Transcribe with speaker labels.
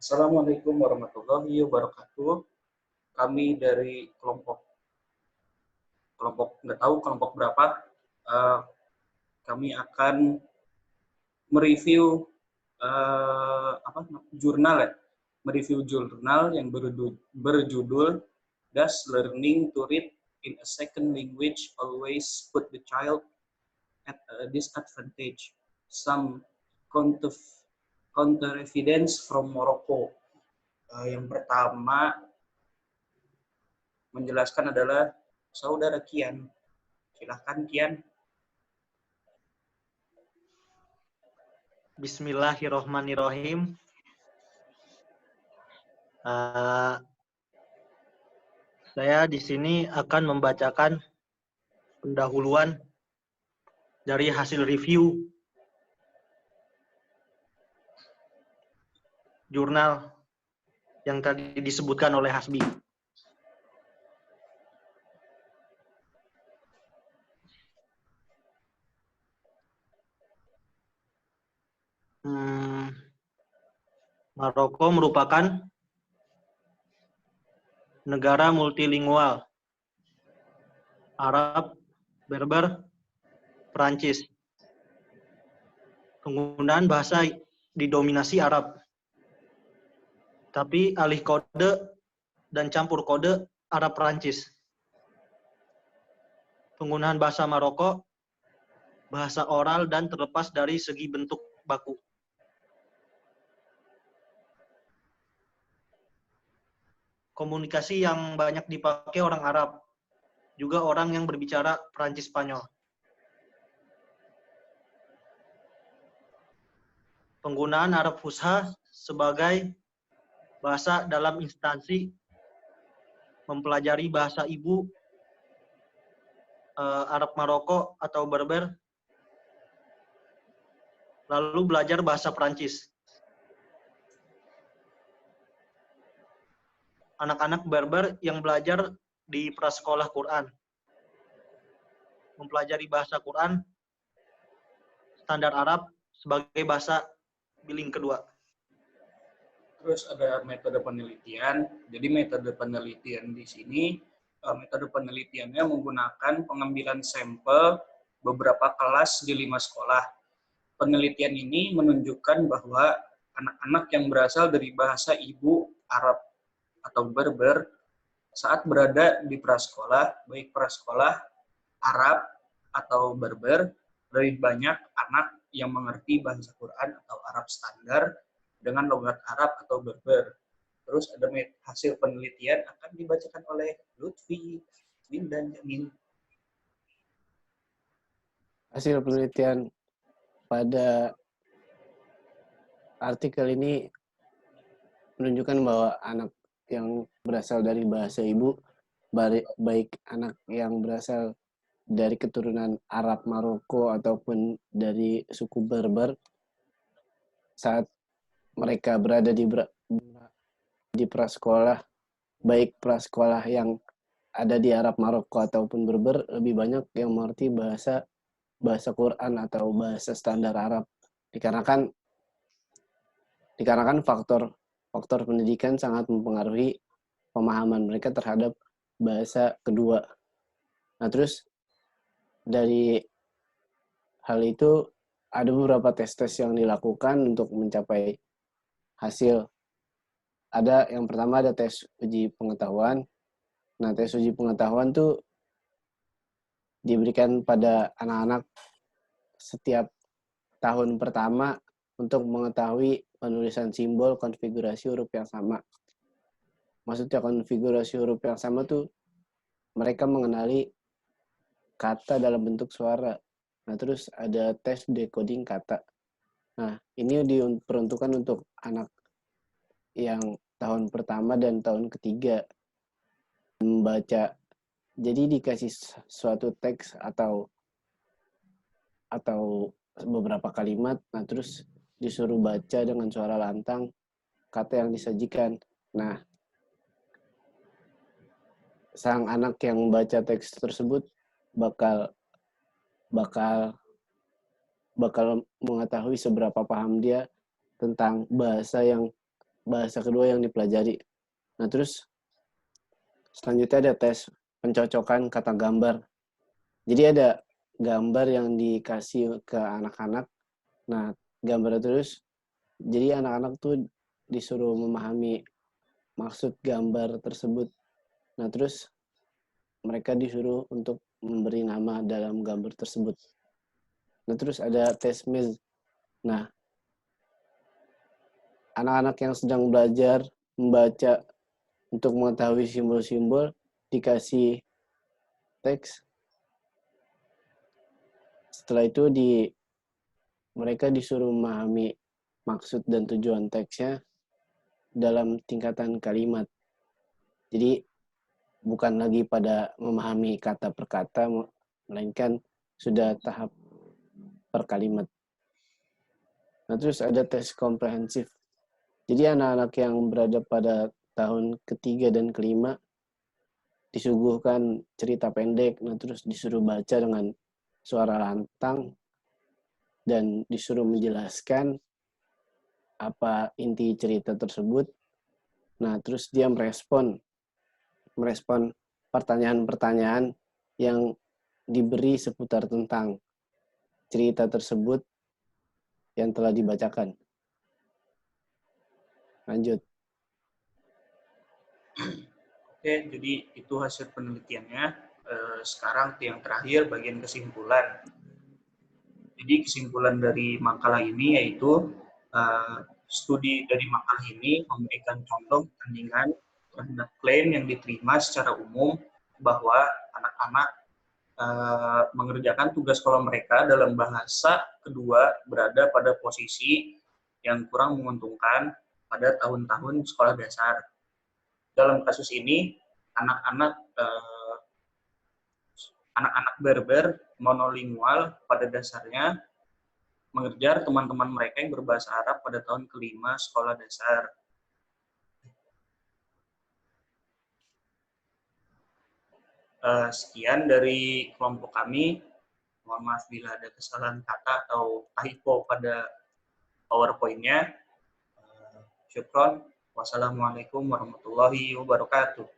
Speaker 1: Assalamualaikum warahmatullahi wabarakatuh. Kami dari kelompok nggak tahu kelompok berapa. eh, Kami akan mereview jurnal ya, mereview jurnal yang berjudul Does Learning to Read in a Second Language Always Put the Child at a Disadvantage? Some counter evidence from Morocco. Yang pertama menjelaskan adalah saudara Kian. Silahkan Kian.
Speaker 2: Bismillahirrohmanirrohim. Saya di sini akan membacakan pendahuluan dari hasil review jurnal yang tadi disebutkan oleh Hasbi. Maroko merupakan negara multilingual, Arab, Berber, Perancis. Penggunaan bahasa didominasi Arab, tapi alih kode dan campur kode Arab Perancis. Penggunaan bahasa Maroko, bahasa oral dan terlepas dari segi bentuk baku. Komunikasi yang banyak dipakai orang Arab, juga orang yang berbicara Perancis Spanyol. Penggunaan Arab Fusha sebagai bahasa dalam instansi mempelajari bahasa ibu Arab Maroko atau Berber, lalu belajar bahasa Perancis. Anak-anak Berber yang belajar di prasekolah Quran, mempelajari bahasa Quran standar Arab sebagai bahasa biling kedua.
Speaker 1: Terus ada metode penelitian. Jadi metode penelitian di sini, metode penelitiannya menggunakan pengambilan sampel beberapa kelas di 5 sekolah. Penelitian ini menunjukkan bahwa anak-anak yang berasal dari bahasa ibu Arab atau Berber saat berada di prasekolah, baik prasekolah Arab atau Berber, lebih banyak anak yang mengerti bahasa Quran atau Arab standar dengan logat Arab atau Berber. Terus ada hasil penelitian akan dibacakan oleh Lutfi, Min, dan Jamin.
Speaker 3: Hasil penelitian pada artikel ini menunjukkan bahwa anak yang berasal dari bahasa ibu, baik anak yang berasal dari keturunan Arab Maroko ataupun dari suku Berber, saat mereka berada di prasekolah, baik prasekolah yang ada di Arab Maroko ataupun Berber, lebih banyak yang mengerti bahasa Quran atau bahasa standar Arab, dikarenakan faktor pendidikan sangat mempengaruhi pemahaman mereka terhadap bahasa kedua. Nah, terus dari hal itu ada beberapa tes yang dilakukan untuk mencapai hasil. Yang pertama ada tes uji pengetahuan. Nah, tes uji pengetahuan tuh diberikan pada anak-anak setiap tahun pertama untuk mengetahui penulisan simbol konfigurasi huruf yang sama. Maksudnya konfigurasi huruf yang sama tuh mereka mengenali kata dalam bentuk suara. Nah, terus ada tes decoding kata. Nah, ini diperuntukkan untuk anak yang tahun pertama dan tahun ketiga membaca. Jadi dikasih suatu teks atau beberapa kalimat, nah terus disuruh baca dengan suara lantang kata yang disajikan. Nah, sang anak yang membaca teks tersebut bakal mengetahui seberapa paham dia tentang bahasa yang bahasa kedua yang dipelajari. Nah, terus selanjutnya ada tes pencocokan kata gambar. Jadi ada gambar yang dikasih ke anak-anak. Nah, gambar terus, jadi anak-anak tuh disuruh memahami maksud gambar tersebut. Nah, terus mereka disuruh untuk memberi nama dalam gambar tersebut. Nah, terus ada tes MEZ. Nah, anak-anak yang sedang belajar membaca untuk mengetahui simbol-simbol dikasih teks. Setelah itu mereka disuruh memahami maksud dan tujuan teksnya dalam tingkatan kalimat. Jadi bukan lagi pada memahami kata per kata, melainkan sudah tahap per kalimat. Nah, terus ada tes komprehensif. Jadi anak-anak yang berada pada tahun ketiga dan kelima disuguhkan cerita pendek, nah terus disuruh baca dengan suara lantang dan disuruh menjelaskan apa inti cerita tersebut. Nah, terus dia merespon pertanyaan-pertanyaan yang diberi seputar tentang cerita tersebut yang telah dibacakan. Lanjut.
Speaker 1: Oke, jadi itu hasil penelitiannya. Sekarang yang terakhir bagian kesimpulan. Jadi kesimpulan dari makalah ini yaitu studi dari makalah ini memberikan contoh perbandingan terhadap klaim yang diterima secara umum bahwa anak-anak mengerjakan tugas sekolah mereka dalam bahasa kedua berada pada posisi yang kurang menguntungkan pada tahun-tahun sekolah dasar. Dalam kasus ini, anak-anak Berber monolingual pada dasarnya mengejar teman-teman mereka yang berbahasa Arab pada tahun kelima sekolah dasar. Sekian dari kelompok kami. Mohon maaf bila ada kesalahan kata atau typo pada PowerPoint-nya. Syukron. Wassalamualaikum warahmatullahi wabarakatuh.